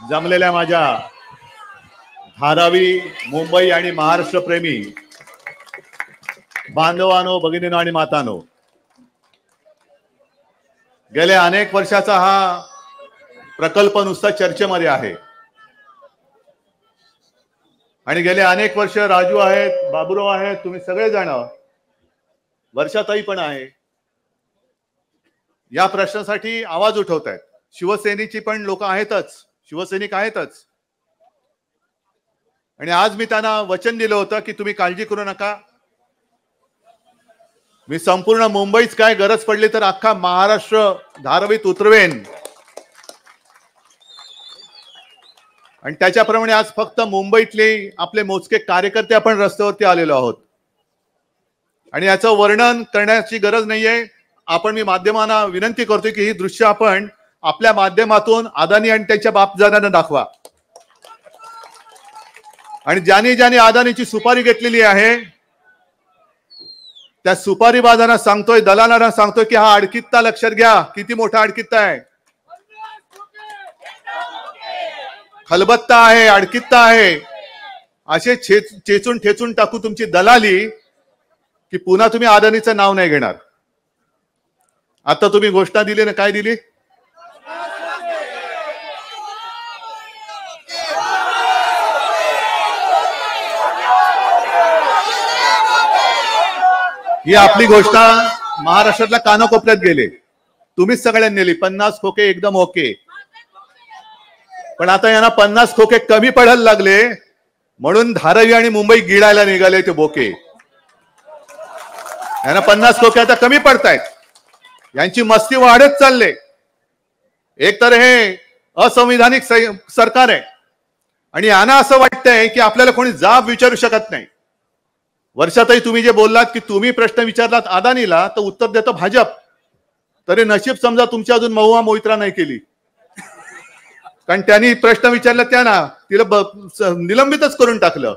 जमलेल्या माझ्या धारावी, मुंबई आणि महाराष्ट्र प्रेमी बांधवांनो, भगिनींनो आणि मातांनो, गेल्या अनेक वर्षाचा हा प्रकल्प नुसता चर्चेमध्ये आहे आणि गेले अनेक वर्ष राजू आहेत, बाबूराव आहेत, तुम्ही सगळे जण, वर्षाताई पण आहे, या प्रश्नासाठी आवाज उठवत आहेत. शिवसेनेची पण लोक आहेतच, शिवसैनिक आहेतच. आणि आज मी त्यांना वचन दिलं होतं की तुम्ही काळजी करू नका, मी संपूर्ण मुंबईच काय गरज पडली तर अख्खा महाराष्ट्र धारावीत उतरवेन. आणि त्याच्याप्रमाणे आज फक्त मुंबईतले आपले मोजके कार्यकर्ते आपण रस्त्यावरती आलेलो आहोत. आणि याचं वर्णन करण्याची गरज नाहीये. आपण, मी माध्यमांना विनंती करतोय की ही दृश्य आपण आपल्या माध्यमातून अदानी आणि त्यांच्या बापजाद्यांना दाखवा. आणि ज्यांनी ज्यांनी अदानीची सुपारी घेतलेली आहे त्या सुपारीबाजांना सांगतोय, दलालांना सांगतोय की हा अडकित्ता लक्षात घ्या, किती मोठा अडकित्ता आहे, खलबत्ता आहे, अडकित्ता आहे. असे चेचून ठेचून टाकू तुमची दलाली की पुन्हा तुम्ही अदानीचं नाव नाही घेणार. आता तुम्ही घोषणा दिली ना, काय दिली? ही आपली घोषणा महाराष्ट्रातल्या कानाकोपऱ्यात गेले, तुम्हीच सगळ्यांनी नेली. 50 खोके एकदम ओके, पण आता यांना 50 खोके कमी पडायला लागले म्हणून धारावी आणि मुंबई गिळायला निघाले ते बोके. यांना 50 खोके आता कमी पडतायत, यांची मस्ती वाढत चालले. एक तर हे असंविधानिक सरकार आहे आणि यांना असं वाटतंय की आपल्याला कोणी जाब विचारू शकत नाही. वर्षातही तुम्ही जे बोललात की तुम्ही प्रश्न विचारलात अदानीला तर उत्तर देतं भाजप, तरी नशीब समजा तुमची अजून महुआ मोहित्रा नाही केली, कारण त्यांनी प्रश्न विचारला त्यांना तिला निलंबितच करून टाकलं.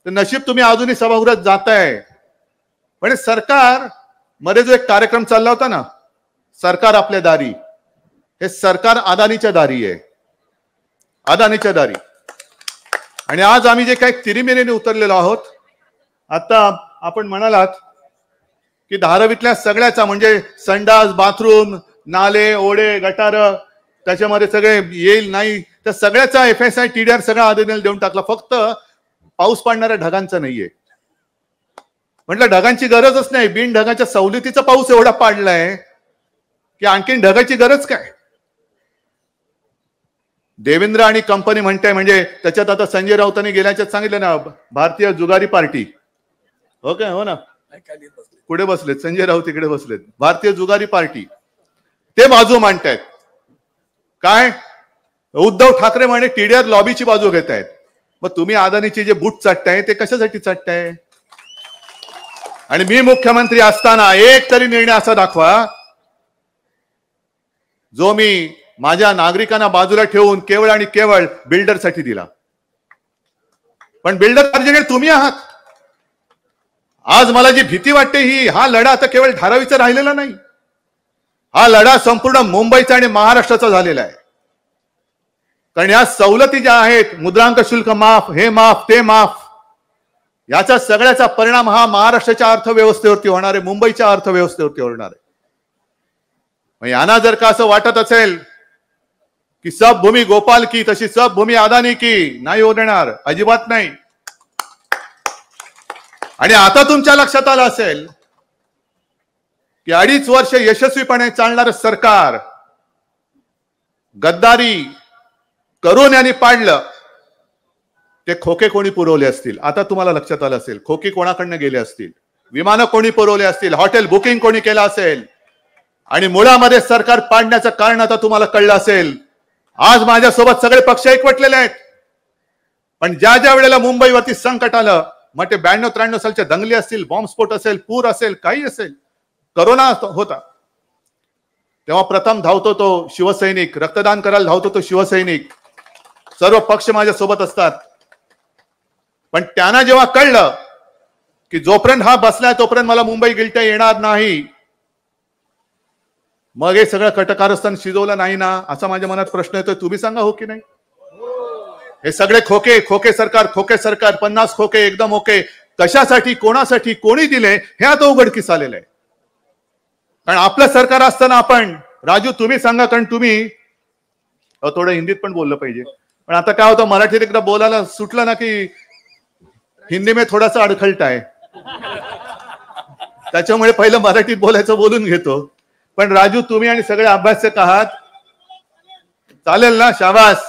तर नशीब तुम्ही अजूनही सभागृहात जाताय. पण सरकार मध्ये जो एक कार्यक्रम चालला होता ना, सरकार आपल्या दारी, हे सरकार अदानीच्या दारी आहे, अदानीच्या दारी. आणि आज आम्ही जे काही तिरिमिरीने उतरलेलो आहोत, आता आपण म्हणालात की धारावीतल्या सगळ्याचा म्हणजे संडास, बाथरूम, नाले, ओढे, गटार, त्याच्यामध्ये सगळे येईल नाही तर सगळ्याचा FSI TDR सगळा अदानीला देऊन टाकला. फक्त पाऊस पाडणाऱ्या ढगांचा नाहीये. म्हटलं ढगांची गरजच नाही, बिन ढगाच्या सवलतीचा पाऊस एवढा पाडलाय की आणखीन ढगाची गरज काय. देवेंद्र आणि कंपनी म्हणते, म्हणजे त्याच्यात आता संजय राऊतांनी गेल्याच्यात सांगितलं ना, भारतीय जुगारी पार्टी. ओके, हो ना, पुढे बसलेत संजय राऊत, इकडे बसलेत, भारतीय जुगारी पार्टी. ते बाजू मांडतायत. काय उद्धव ठाकरे म्हणे TDR लॉबीची बाजू घेत आहेत. मग तुम्ही अदानीचे जे बूट चाटताय ते कशासाठी चाटताय? आणि मी मुख्यमंत्री असताना एक तरी निर्णय असा दाखवा जो मी माझ्या नागरिकांना बाजूला ठेवून केवळ आणि केवळ बिल्डरसाठी दिला. पण बिल्डर टार्गेट तुम्ही आहात. आज मला जी भीती वाटते ही, हा लढा आता केवळ धारावीचा राहिलेला नाही, हा लढा संपूर्ण मुंबईचा आणि महाराष्ट्राचा झालेला आहे. कारण या सवलती ज्या आहेत, मुद्रांक शुल्क माफ, हे माफ, ते माफ, याचा सगळ्याचा परिणाम हा महाराष्ट्राच्या अर्थव्यवस्थेवरती होणार आहे, मुंबईच्या अर्थव्यवस्थेवरती होणार आहे. मग यांना जर का असं वाटत असेल की सब भूमी गोपाल की तशी सब भूमी अदानी की, नाही होणार, अजिबात नाही. आणि आता तुमच्या लक्षात आलं असेल की 2.5 वर्ष यशस्वीपणे चालणारं सरकार गद्दारी करून यांनी पाडलं. ते खोके कोणी पुरवले असतील, आता तुम्हाला लक्षात आलं असेल. खोके कोणाकडनं गेले असतील, विमानं कोणी पुरवले असतील, हॉटेल बुकिंग कोणी केलं असेल, आणि मुळामध्ये सरकार पाडण्याचं कारण आता तुम्हाला कळलं असेल. आज माझ्यासोबत सगळे पक्ष एकवटलेले आहेत. पण ज्या ज्या वेळेला मुंबईवरती संकट आलं, मग ते 92-93 सालचे दंगली असतील, बॉम्बस्फोट असेल, पूर असेल, काही असेल, करोना होता, तेव्हा प्रथम धावतो तो शिवसैनिक, रक्तदान करायला धावतो तो शिवसैनिक. सर्व पक्ष माझ्या सोबत असतात. पण त्यांना जेव्हा कळलं की जोपर्यंत हा बसलाय तोपर्यंत मला मुंबई गिळता येणार नाही, मग हे सगळं कटकारस्थान शिजवलं नाही ना, असा माझ्या मनात प्रश्न येतोय. तुम्ही सांगा हो की नाही? हे सगळे खोके सरकार 50 खोके एकदम ओके, कशासाठी कोणासाठी कोणी दिले हे आता उघडकीस आलेलं आहे. कारण आपलं सरकार असताना आपण, राजू तुम्ही सांगा, कारण तुम्ही थोडं हिंदीत पण बोललं पाहिजे, पण आता काय होतं मराठीत एकदा बोलायला सुटलं ना की हिंदी में थोडासा अडखळत आहे, त्याच्यामुळे पहिलं मराठीत बोलून घेतो. पण राजू तुम्ही आणि सगळे अभ्यासक आहात, चालेल ना, शाबास.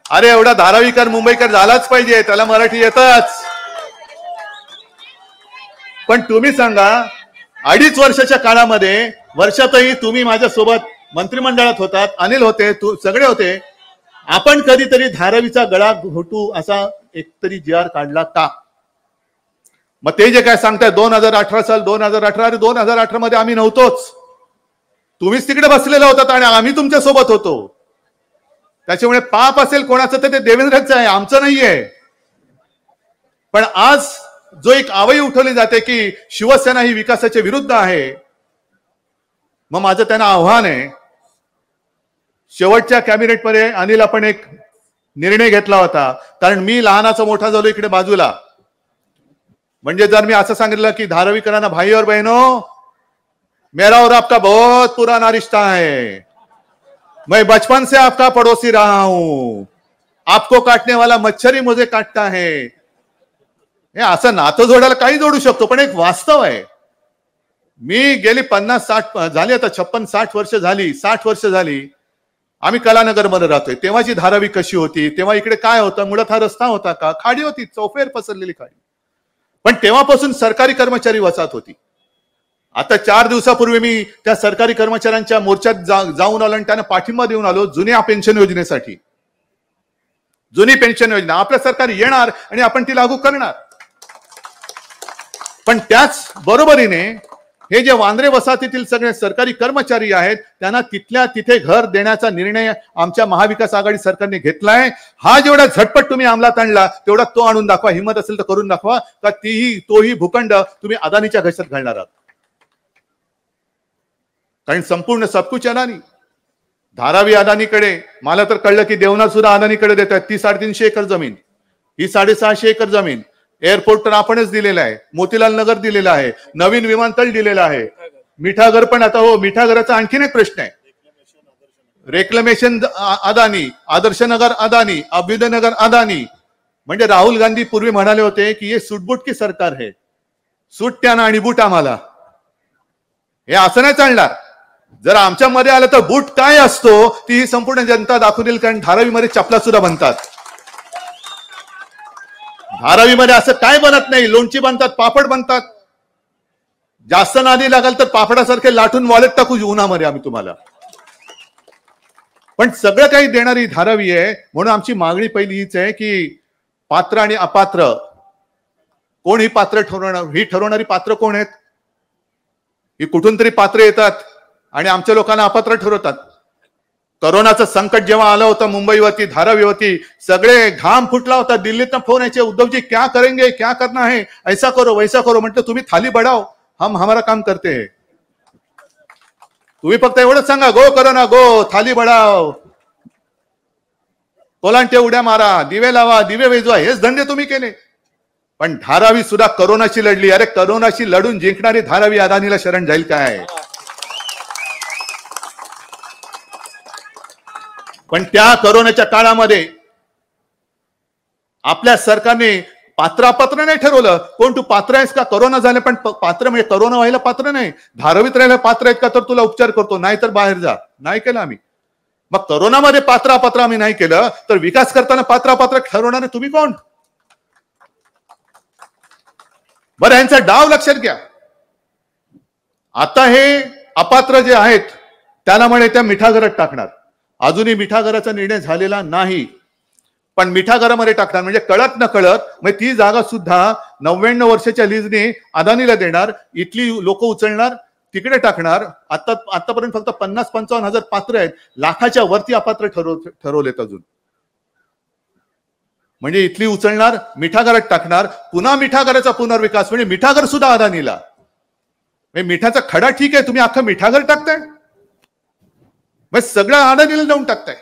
अरे एवढा धारावीकर मुंबईकर झालाच पाहिजे, त्याला मराठी येतच. पण तुम्ही सांगा 2.5 वर्षाच्या काळामध्ये, वर्षातही तुम्ही माझ्यासोबत मंत्रिमंडळात होतात, अनिल होते, सगळे होते, आपण कधीतरी धारावीचा गळा घोटू असा एकतरी जी.आर. काढला का? मग ते जे काय सांगताय 2018 साल 2018, अरे 2018 मध्ये आम्ही नव्हतोच, तुम्हीच तिकडे बसलेला होतात आणि आम्ही तुमच्या सोबत होतो. त्याच्यामुळे पाप असेल कोणाचं तर ते देवेंद्रचं आहे, आमचं नाहीये. पण आज जो एक आवई उठवली जाते की शिवसेना ही विकासाच्या विरुद्ध आहे, मग माझं त्यांना आव्हान आहे. शेवटच्या कॅबिनेटमध्ये अनिल आपण एक निर्णय घेतला होता, कारण मी लहानाचा मोठा झालो इकडे बाजूला. म्हणजे जर मी असं सांगितलं की धारावीकरांना, भाई और बहनों, मेरा और आपका बहुत पुराना रिश्ता है, मैं बचपन से आपका पड़ोसी रहा हूं, आपको काटने वाला मच्छर ही मुझे काटता है. हे असं नातं जोडायला काही जोडू शकतो, पण एक वास्तव आहे. मी गेली 50-60 झाली, आता 56-60 वर्ष झाली, 60 वर्ष झाली आम्ही कलानगर मध्ये राहतोय. तेव्हाची धारावी कशी होती, तेव्हा इकडे काय होतं, मुळात हा रस्ता होता का, खाडी होती, चौफेर पसरलेली खाडी. पण तेव्हापासून सरकारी कर्मचारी वसाहत होती. आता 4 दिवसापूर्वी मी त्या सरकारी कर्मचाऱ्यांच्या मोर्चात जाऊन आलो आणि त्यांना पाठिंबा देऊन आलो जुन्या पेन्शन योजनेसाठी. जुनी पेन्शन योजना आपलं सरकार येणार आणि आपण ती लागू करणार. पण त्याच बरोबरीने हे जे वांद्रे वसाहतीतील सगळे सरकारी कर्मचारी आहेत त्यांना तिथल्या तिथे घर देण्याचा निर्णय आमच्या महाविकास आघाडी सरकारने घेतलाय. हा जेवढा झटपट तुम्ही अंमलात आणला तेवढा तो आणून दाखवा, हिंमत असेल तर करून दाखवा, का तोही भूखंड तुम्ही अदानीच्या घशात घालणार आहात. कारण संपूर्ण सबकुच अदानी, धारावी अदानीकडे, मला तर कळलं की देवनाथ सुद्धा अदानीकडे देतात. ती 350 एकर जमीन, ही 650 एकर जमीन. एअरपोर्ट तर आपणच दिलेला आहे, मोतीलाल नगर दिलेला आहे, नवीन विमानतळ दिलेला आहे, मिठागर पण आता हो, मिठागराचा आणखीन एक प्रश्न आहे. रेक्लेमेशन अदानी, आदर्श नगर अदानी, अभ्युदय नगर अदानी. म्हणजे राहुल गांधी पूर्वी म्हणाले होते की हे सूटबूट की सरकार है, सूट त्यानं आणि बूट आम्हाला. हे असं नाही चालणार. जर आमच्या मध्ये आलं तर बूट काय असतो ती ही संपूर्ण जनता दाखवून देईल. कारण धारावीमध्ये चपला सुद्धा बनतात. धारावीमध्ये असं काय बनत नाही, लोणची बनतात, पापड बनतात. जास्त नादी लागाल तर पापडासारखे लाटून वॉलेट टाकू उन्हामध्ये आम्ही तुम्हाला. पण सगळं काही देणारी धारावी आहे. म्हणून आमची मागणी पहिली हीच आहे की पात्र आणि अपात्र कोण ही पात्र ठरवणार, ही ठरवणारी पात्र कोण आहेत? ही कुठून तरी पात्र येतात आणि आमच्या लोकांना अपात्र ठरवतात. कोरोनाचं संकट जेव्हा आलं होतं मुंबईवरती, धारावीवरती, सगळे घाम फुटला होता. दिल्लीतनं फोन यायचे, उद्धवजी क्या करेंगे, क्या करना है, ऐसा करो वैसा करो. म्हटलं तुम्ही थाली बढ़ाओ, हम हमारा काम करते हैं. तुम्ही फक्त एवढंच सांगा, गो कोरोना गो, थाली बढ़ाओ, कोलांटे उड्या मारा, दिवे लावा, दिवे वेजवा, हेच धंदे तुम्ही केले. पण धारावी सुद्धा कोरोनाशी लढली. अरे कोरोनाशी लढून जिंकणारी धारावी अदानीला शरण जाईल काय? पण त्या कोरोनाच्या काळामध्ये आपल्या सरकारने पात्र अपात्र नाही ठरवलं. कोण तू पात्र आहेस का? कोरोना झाले पण पात्र, म्हणजे कोरोना व्हायला पात्र नाही, धारावीत राहायला पात्र आहेत का तर तुला उपचार करतो, नाही तर बाहेर जा. नाही केलं आम्ही. मग कोरोनामध्ये पात्र अपात्र आम्ही नाही केलं तर विकास करताना पात्र अपात्र ठरवणारे तुम्ही कोण? बरं, यांचा डाव लक्षात घ्या. आता हे अपात्र जे आहेत त्यांना म्हणे त्या मिठागरात टाकणार. अजूनही मिठागराचा निर्णय झालेला नाही, पण मिठागरामध्ये टाकणार. म्हणजे कळत न कळत म्हणजे ती जागा सुद्धा 99 वर्षाच्या लीजने अदानीला देणार. इथली लोक उचलणार, तिकडे टाकणार. आतापर्यंत फक्त 50-55 हजार पात्र आहेत, लाखाच्या वरती अपात्र ठरवलेत अजून. म्हणजे इथली उचलणार, मिठागरात टाकणार, पुन्हा मिठागराचा पुनर्विकास. म्हणजे मिठागर सुद्धा अदानीला. मिठाचा खडा ठीक आहे, तुम्ही अख्खं मिठागर टाकताय, मग सगळं अदानीला जाऊन टाकताय.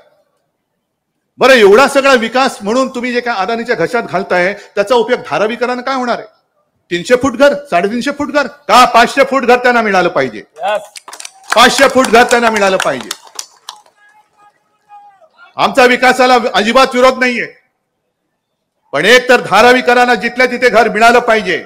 बरं, एवढा सगळा विकास म्हणून तुम्ही जे काय अदानीच्या घशात घालताय त्याचा उपयोग धारावीकरांना काय होणार आहे? 300 फूट घर, 350 फूट घर का 500 फूट घर त्यांना मिळालं पाहिजे. 500 फूट घर त्यांना मिळालं पाहिजे. आमचा विकासाला अजिबात विरोध नाहीये, पण एक तर धारावीकरांना जिथल्या तिथे घर मिळालं पाहिजे.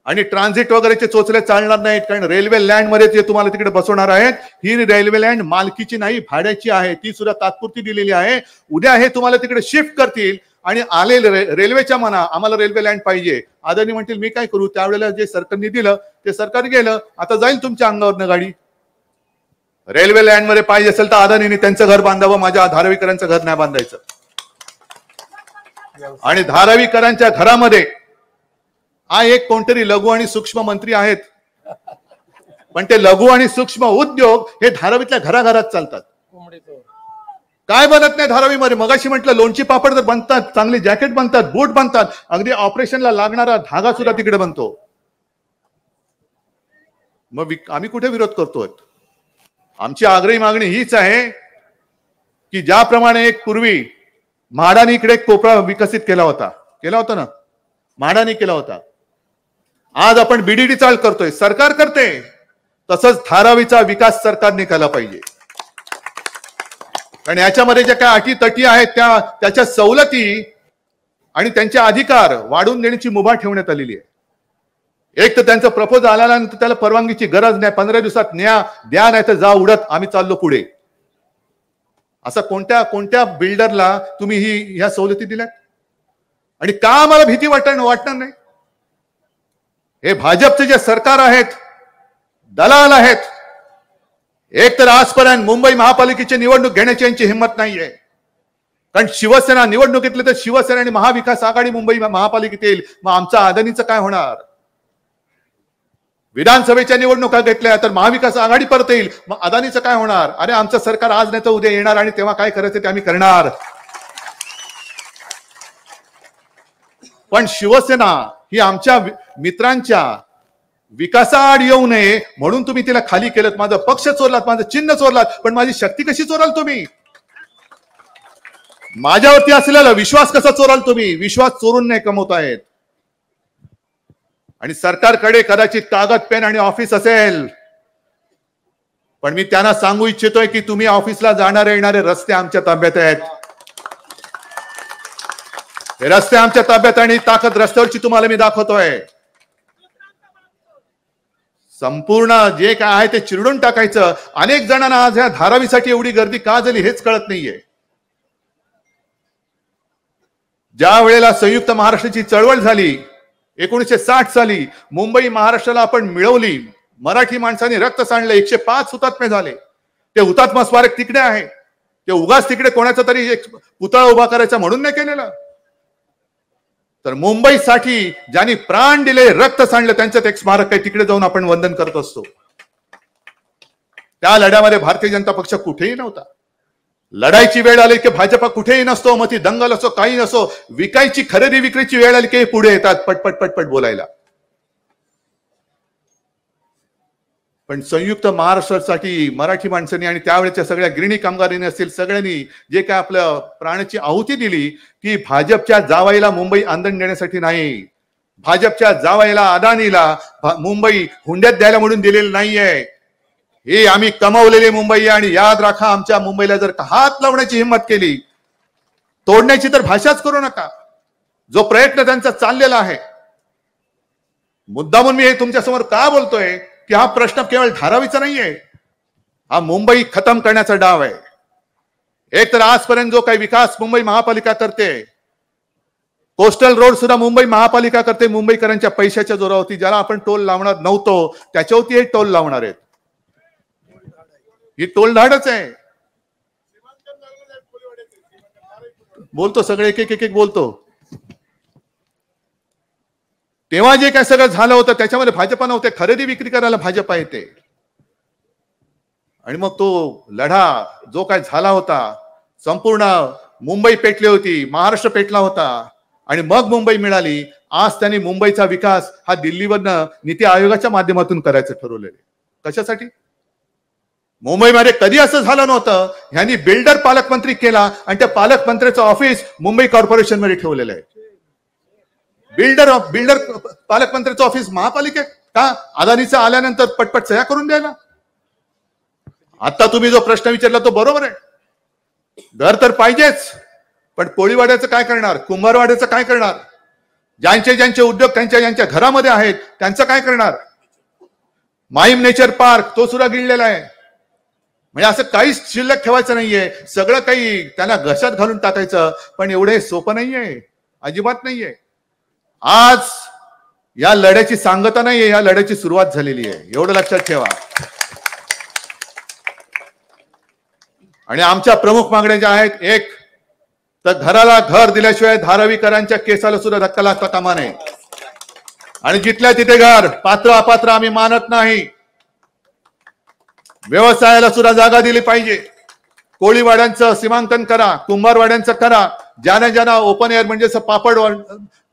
आणि ट्रान्झिट वगैरेचे चोचले चालणार नाहीत, कारण रेल्वे लँड मध्ये जे तुम्हाला तिकडे बसवणार आहेत ही रेल्वे लँड मालकीची नाही, भाड्याची आहे. ती सुद्धा तात्पुरती दिलेली आहे. उद्या हे तुम्हाला तिकडे शिफ्ट करतील आणि आले रेल्वेच्या मना आम्हाला रेल्वे लँड पाहिजे. अदानी म्हणतील मी काय करू, त्यावेळेला जे सरकारने दिलं ते सरकार गेलं, आता जाईल तुमच्या अंगावरनं गाडी. रेल्वे लँड मध्ये पाहिजे असेल तर अदानीने त्यांचं घर बांधावं, माझ्या धारावीकरांचं घर नाही बांधायचं. आणि धारावीकरांच्या घरामध्ये हा एक कोणतरी लघु आणि सूक्ष्म मंत्री आहेत, पण ते लघु आणि सूक्ष्म उद्योग हे धारावीतल्या घराघरात चालतात. काय बनत नाही धारावीमध्ये? मगाशी म्हटलं लोणची पापड तर बनतात, चांगले जॅकेट बनतात, बूट बनतात, अगदी ऑपरेशनला लागणारा धागा सुद्धा तिकडे बनतो. मग आम्ही कुठे विरोध करतोय? आमची आग्रही मागणी हीच आहे की ज्याप्रमाणे एक पूर्वी म्हाडाने इकडे एक कोपरा विकसित केला होता ना, म्हाडाने केला होता. आज आपण बीडीडी चाल करतोय, सरकार करते, तसंच धारावीचा विकास सरकारने केला पाहिजे. कारण याच्यामध्ये ज्या काय अटी तटी आहेत त्याच्या सवलती आणि त्यांचे अधिकार वाढवून देण्याची मुभा ठेवण्यात आलेली आहे. एक तर त्यांचं प्रपोज आल्यानंतर त्याला परवानगीची गरज नाही, 15 दिवसात द्या नाही तर जा उडत, आम्ही चाललो पुढे. असं कोणत्या बिल्डरला तुम्ही ह्या सवलती दिल्यात? आणि का आम्हाला भीती वाटणार नाही? हे भाजपचे जे सरकार आहेत, दलाल आहेत. एक तर आजपर्यंत मुंबई महापालिकेची निवडणूक घेण्याची यांची हिंमत नाहीये, कारण शिवसेना निवडणुकीतले तर शिवसेना आणि महाविकास आघाडी मुंबई महापालिकेत येईल. मग आमचा अदानीचं काय होणार? विधानसभेच्या निवडणुका घेतल्या तर महाविकास आघाडी परत येईल, मग अदानीचं काय होणार? अरे आमचं सरकार आज नाही तर उद्या येणार आणि तेव्हा काय करायचं ते आम्ही करणार. पण शिवसेना ही आमच्या मित्रांच्या विकासाआड येऊ नये म्हणून तुम्ही तिला खाली केलं. माझा पक्ष चोरलात, माझं चिन्ह चोरलात, पण माझी शक्ती कशी चोराल तुम्ही? माझ्यावरती असलेला विश्वास कसा चोराल तुम्ही? विश्वास चोरून नाही कमवतायत. आणि सरकारकडे कदाचित कागद पेन आणि ऑफिस असेल, पण मी त्यांना सांगू इच्छितोय की तुम्ही ऑफिसला जाणारे येणारे रस्ते आमच्या ताब्यात आहेत. हे रस्ते आमच्या ताब्यात आणि ताकद रस्त्यावरची तुम्हाला मी दाखवतोय. संपूर्ण जे काय आहे ते चिरडून टाकायचं. अनेक जणांना आज ह्या धारावीसाठी एवढी गर्दी का झाली हेच कळत नाहीये. ज्या वेळेला संयुक्त महाराष्ट्राची चळवळ झाली 1960 साली, मुंबई महाराष्ट्राला आपण मिळवली, मराठी माणसांनी रक्त सांडलं, 105 हुतात्मे झाले. ते हुतात्मा स्मारक तिकडे आहे. ते उगाच तिकडे कोणाचा तरी एक पुतळा उभा करायचा म्हणून नाही केलेला, तर मुंबईसाठी ज्यांनी प्राण दिले, रक्त सांडलं, त्यांच्यात एक स्मारक आहे, तिकडे जाऊन आपण वंदन करत असतो. त्या लढ्यामध्ये भारतीय जनता पक्ष कुठेही नव्हता. लढाईची वेळ आली की भाजपा कुठेही नसतो, मग ती दंगल असो काही नसो, विकायची खरेदी विक्रीची वेळ आली की पुढे येतात पटपट बोलायला. पण संयुक्त महाराष्ट्रासाठी मराठी माणसांनी आणि त्यावेळेच्या सगळ्या गिरणी कामगारांनी असतील, सगळ्यांनी जे काय आपल्या प्राणाची आहुती दिली ती भाजपच्या जावाईला मुंबई आंदण देण्यासाठी नाही. भाजपच्या जावाईला अदानीला मुंबई हुंड्यात द्यायला म्हणून दिलेली नाहीये. हे आम्ही कमावलेली मुंबई, आणि याद राखा, आमच्या मुंबईला जर हात लावण्याची हिंमत केली, तोडण्याची तर भाषाच करू नका. जो प्रयत्न त्यांचा चाललेला आहे, मुद्दामून मी हे तुमच्या समोर का बोलतोय की हा प्रश्न केवळ धारावीचा नाहीये, हा मुंबई खतम करण्याचा डाव आहे. एक तर आजपर्यंत जो काही विकास मुंबई महापालिका करते, कोस्टल रोड सुद्धा मुंबई महापालिका करते मुंबईकरांच्या पैशाच्या जोरावरती. ज्याला आपण टोल लावणार नव्हतो त्याच्यावरती हे टोल लावणार आहेत. ही टोल धाडच आहे. बोलतो सगळे एक एक बोलतो. तेव्हा जे काय सगळं झालं होतं त्याच्यामध्ये भाजपा नव्हते, खरेदी विक्री करायला भाजपा येते. आणि मग तो लढा जो काय झाला होता, संपूर्ण मुंबई पेटली होती, महाराष्ट्र पेटला होता, आणि मग मुंबई मिळाली. आज त्यांनी मुंबईचा विकास हा दिल्लीवरनं नीती आयोगाच्या माध्यमातून करायचं ठरवलेले. कशासाठी? मुंबईमध्ये कधी असं झालं नव्हतं. ह्यांनी बिल्डर पालकमंत्री केला आणि त्या पालकमंत्र्याचं ऑफिस मुंबई कॉर्पोरेशन मध्ये ठेवलेलं आहे. बिल्डर पालकमंत्र्याचं ऑफिस महापालिकेत का? अदानीचं आल्यानंतर पटपट सह्या करून द्यायला. आता तुम्ही जो प्रश्न विचारला तो बरोबर आहे. घर तर पाहिजेच, पण कोळीवाड्याचं काय करणार? कुंभारवाड्याचं काय करणार? ज्यांचे उद्योग त्यांच्या घरामध्ये आहेत त्यांचं काय करणार? माहीम नेचर पार्क तो सुद्धा गिळलेला आहे. म्हणजे असं काहीच शिल्लक ठेवायचं नाहीये. सगळं काही त्यांना घशात घालून टाकायचं. पण एवढे सोपं नाहीये, अजिबात नाहीये. आज या लढ्याची सांगता नाहीये, या लढ्याची सुरुवात झालेली आहे, एवढं लक्षात ठेवा. आणि आमच्या प्रमुख मागण्या ज्या आहेत, एक तर घराला घर दिल्याशिवाय धारावीकरांच्या केसाला सुद्धा धक्का लागता कामा नये. आणि जिथल्या तिथे घर, पात्र अपात्र आम्ही मानत नाही. व्यवसायाला सुद्धा जागा दिली पाहिजे. कोळीवाड्यांचं सीमांकन करा, कुंभारवाड्यांचं करा. ज्यांना ओपन एअर म्हणजे पापड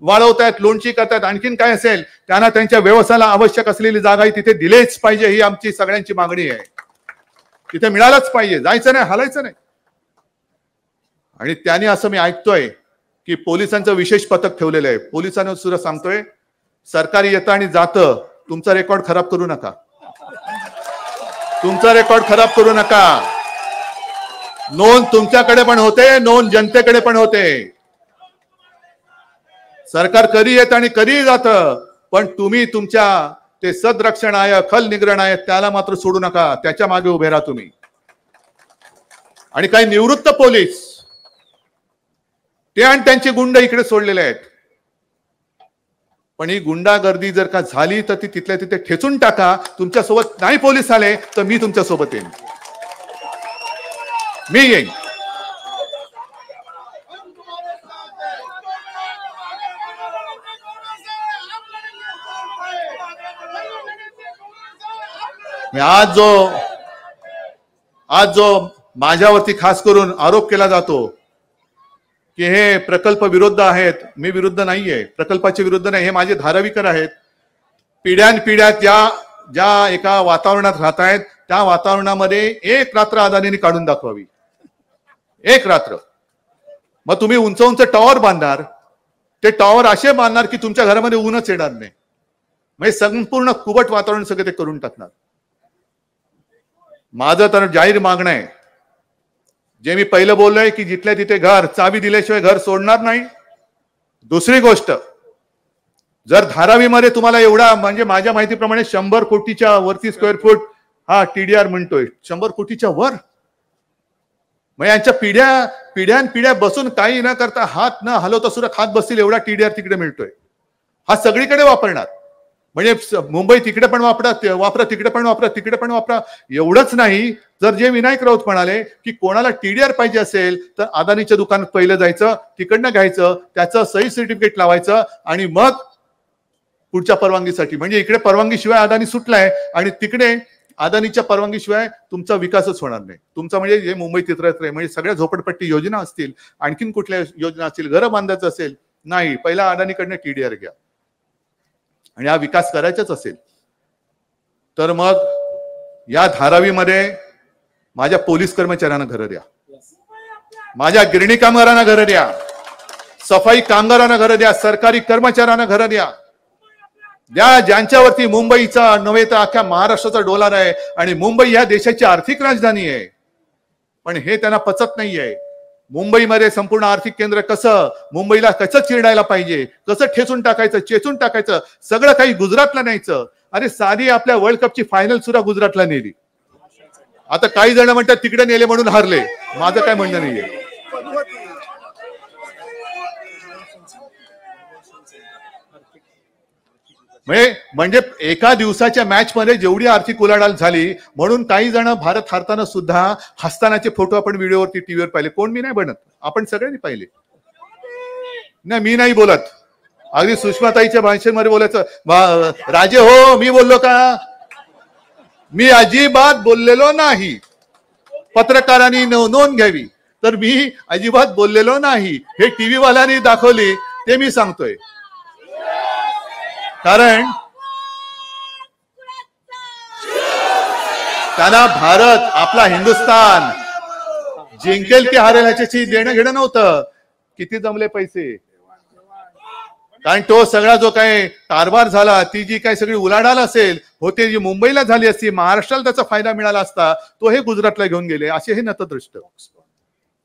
वाळवतायत, लोणची करतायत, आणखीन काय असेल त्यांना त्यांच्या व्यवसायाला आवश्यक असलेली जागा तिथे दिलेच पाहिजे. ही आमची सगळ्यांची मागणी आहे. तिथे मिळालंच पाहिजे, जायचं नाही, हलायचं नाही. आणि त्याने असं मी ऐकतोय की पोलिसांचं विशेष पथक ठेवलेलं आहे. पोलिसांना सुद्धा सांगतोय, सरकारी येतं आणि जातं, तुमचा रेकॉर्ड खराब करू नका. तुमचा रेकॉर्ड खराब करू नका. नोंद तुमच्याकडे पण होते, नोंद जनतेकडे पण होते. सरकार कधी येत आणि कधी जातं, पण तुम्ही तुमच्या ते सदरक्षण आहे, खल निग्रहण आहे, त्याला मात्र सोडू नका. त्याच्या मागे उभे राहा तुम्ही. आणि काही निवृत्त पोलीस ते आणि त्यांचे गुंड इकडे सोडलेले आहेत. पण ही गुंडागर्दी जर का झाली तर ती तिथल्या तिथे ठेचून टाका. तुमच्या सोबत नाही पोलीस आले तर मी तुमच्या सोबत येईन, मी येईन. आज जो माझ्यावरती खास करून आरोप केला जातो की हे प्रकल्प विरुद्ध आहेत, मी विरुद्ध नाहीये, प्रकल्पाच्या विरुद्ध नाही. हे माझे धारावीकर आहेत. पिढ्यानपिढ्या ज्या एका वातावरणात राहत आहेत त्या वातावरणामध्ये एक रात्र अदानीने काढून दाखवावी. एक रात्र. मग तुम्ही उंच उंच टॉवर बांधणार, ते टॉवर असे बांधणार की तुमच्या घरामध्ये ऊनच येणार नाही. म्हणजे संपूर्ण कुबट वातावरण सगळे ते करून टाकणार. माझं तर जाहीर मागणं आहे, जे मी पहिलं बोललोय की जिथल्या तिथे घर, चावी दिल्याशिवाय घर सोडणार नाही. दुसरी गोष्ट, जर धारावीमध्ये तुम्हाला एवढा, म्हणजे माझ्या माहितीप्रमाणे 100 कोटीच्या वरती स्क्वेअर फूट हा टीडीआर म्हणतोय, 100 कोटीच्या वर. मग यांच्या पिढ्यान बसून काही न करता, हात न हलवता सुद्धा खात बसतील एवढा टीडीआर तिकडे मिळतोय. हा सगळीकडे वापरणार. म्हणजे मुंबई तिकडे पण वापरा, तिकडे पण वापरा, तिकडे पण वापरा. एवढंच नाही, जर जे विनायक राऊत म्हणाले की कोणाला टीडीआर पाहिजे असेल तर अदानीच्या दुकानात पहिलं जायचं, तिकडनं घ्यायचं, त्याचं सही सर्टिफिकेट लावायचं आणि मग पुढच्या परवानगीसाठी. म्हणजे इकडे परवानगीशिवाय अदानी सुटलाय आणि तिकडे अदानीच्या परवानगीशिवाय तुमचा विकासच होणार नाही. तुमचा म्हणजे जे मुंबई तिथं म्हणजे सगळ्या झोपडपट्टी योजना असतील, आणखीन कुठल्या योजना असतील, घरं बांधायचं असेल, नाही, पहिला अदानीकडनं टीडीआर घ्या. आणि हा विकास करायचाच असेल तर मग या धारावीमध्ये माझ्या पोलीस कर्मचाऱ्यांना घरं द्या, माझ्या गिरणी कामगारांना घरं द्या, सफाई कामगारांना घरं द्या, सरकारी कर्मचाऱ्यांना घरं द्या. ज्यांच्यावरती मुंबईचा नव्हे तर अख्ख्या महाराष्ट्राचा डोलार आहे आणि मुंबई या देशाची आर्थिक राजधानी आहे. पण हे त्यांना पचत नाहीये. मुंबईमध्ये संपूर्ण आर्थिक केंद्र कसं, मुंबईला कसं चिरडायला पाहिजे, कसं ठेचून टाकायचं, चेचून टाकायचं, सगळं काही गुजरातला न्यायचं. अरे साधी आपल्या वर्ल्ड कपची फायनल सुद्धा गुजरातला नेली. आता काही जण म्हणतात तिकडे नेले म्हणून हारले. माझं काय म्हणणं नाहीये. म्हणजे एका दिवसाच्या मॅच मध्ये जेवढी आर्थिक उलाढाल झाली म्हणून काही जण भारत हारताना सुद्धा हसतानाचे फोटो आपण व्हिडिओवरती टीव्हीवर पाहिले. कोण? मी नाही बनत, आपण सगळ्यांनी पाहिले. नाही, मी नाही बोलत. अगदी सुषमाताईच्या भाषेमध्ये बोलायचं, राजे हो मी बोललो का? मी अजिबात बोललेलो नाही. पत्रकारांनी नोंद घ्यावी. तर मी अजिबात बोललेलो नाही. हे टीव्ही वाल्यांनी दाखवली ते मी सांगतोय. कारण त्यांना भारत आपला हिंदुस्थान जिंकेल की हारेल ह्याच्याशी देणं घेणं नव्हतं. किती जमले पैसे, कारण तो सगळा जो काही कारभार झाला, ती जी काही सगळी उलाढाल असेल होते, जी मुंबईला झाली असती, महाराष्ट्राला त्याचा फायदा मिळाला असता, तो हे गुजरातला घेऊन गेले. असे हे नतदृष्ट.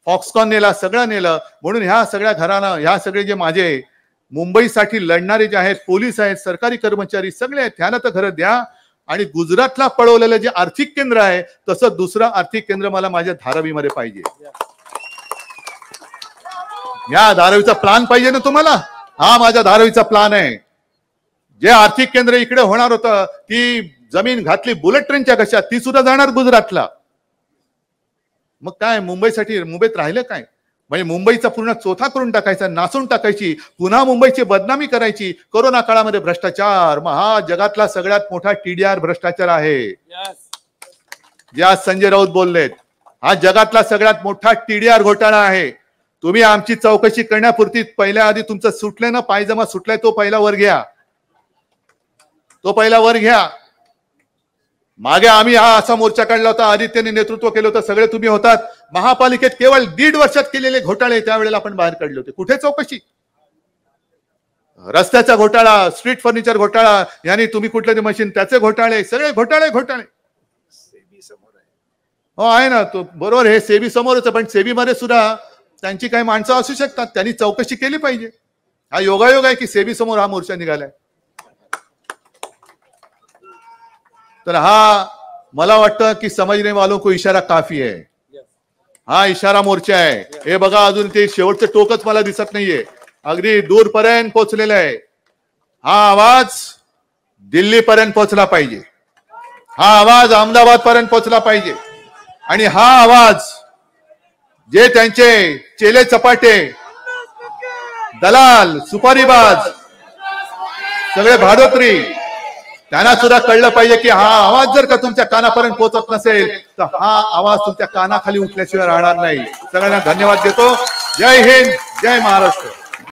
फॉक्सकॉन नेला, सगळं नेलं. म्हणून ह्या सगळ्या घरानं, ह्या सगळे जे माझे मुंबईसाठी लढणारे जे आहेत, पोलीस आहेत, सरकारी कर्मचारी सगळे आहेत, ह्याला तर घरं द्या. आणि गुजरातला पळवलेलं जे आर्थिक केंद्र आहे, तसं दुसरं आर्थिक केंद्र मला माझ्या धारावीमध्ये पाहिजे. या धारावीचा प्लान पाहिजे ना तुम्हाला. हा माझ्या धारावीचा प्लान आहे. जे आर्थिक केंद्र इकडे होणार होतं, ती जमीन घातली बुलेट ट्रेनच्या कशात, ती सुद्धा जाणार गुजरातला. मग काय मुंबईसाठी, मुंबईत राहिलं काय? म्हणजे मुंबईचा पूर्ण चोथा करून टाकायचा, नासून टाकायची, पुन्हा मुंबईची बदनामी करायची. कोरोना काळामध्ये भ्रष्टाचार, हा जगातला सगळ्यात मोठा TDR भ्रष्टाचार आहे. जे आज संजय राऊत बोललेत, हा जगातला सगळ्यात मोठा TDR घोटाळा आहे. तुम्ही आमची चौकशी करण्यापुरती पहिल्या आधी तुमचं सुटले ना, पायजमा सुटलाय तो पहिला वर घ्या, तो पहिला वर घ्या. मागे आम्ही हा असा मोर्चा काढला होता, आदित्यने नेतृत्व केलं होतं, सगळे तुम्ही होतात. महापालिकेत केवळ 1.5 वर्षात केलेले घोटाळे त्यावेळेला आपण बाहेर काढले होते. कुठे चौकशी? रस्त्याचा घोटाळा, स्ट्रीट फर्निचर घोटाळा, यानी तुम्ही कुठले ते मशीन त्याचे घोटाळे, सगळे घोटाळे घोटाळे. हो आहे ना, तो बरोबर, हे सेबी समोरच. पण सेबी मध्ये सुद्धा त्यांची काही माणसं असू शकतात, त्यांनी चौकशी केली पाहिजे. हा योगायोग आहे की सेबी समोर हा मोर्चा निघालाय. तर हा मला वाटतं की समजने वालों को इशारा काफी है. हा इशारा मोर्चा आहे. हे बघा, अजून ते शेवटचं टोकच मला दिसत नाहीये, अगदी दूरपर्यंत पोहोचलेलं आहे. हा आवाज दिल्लीपर्यंत पोहोचला पाहिजे, हा आवाज अहमदाबाद पर्यंत पोहोचला पाहिजे. आणि हा आवाज जे त्यांचे चेले चपाटे, दलाल, सुपारीबाज, सगळे भाडोत्री, त्यांना सुद्धा कळलं पाहिजे की हा आवाज जर का तुमच्या कानापर्यंत पोहोचत नसेल तर हा आवाज तुमच्या कानाखाली उठल्याशिवाय राहणार नाही. सगळ्यांना धन्यवाद देतो. जय हिंद, जय महाराष्ट्र.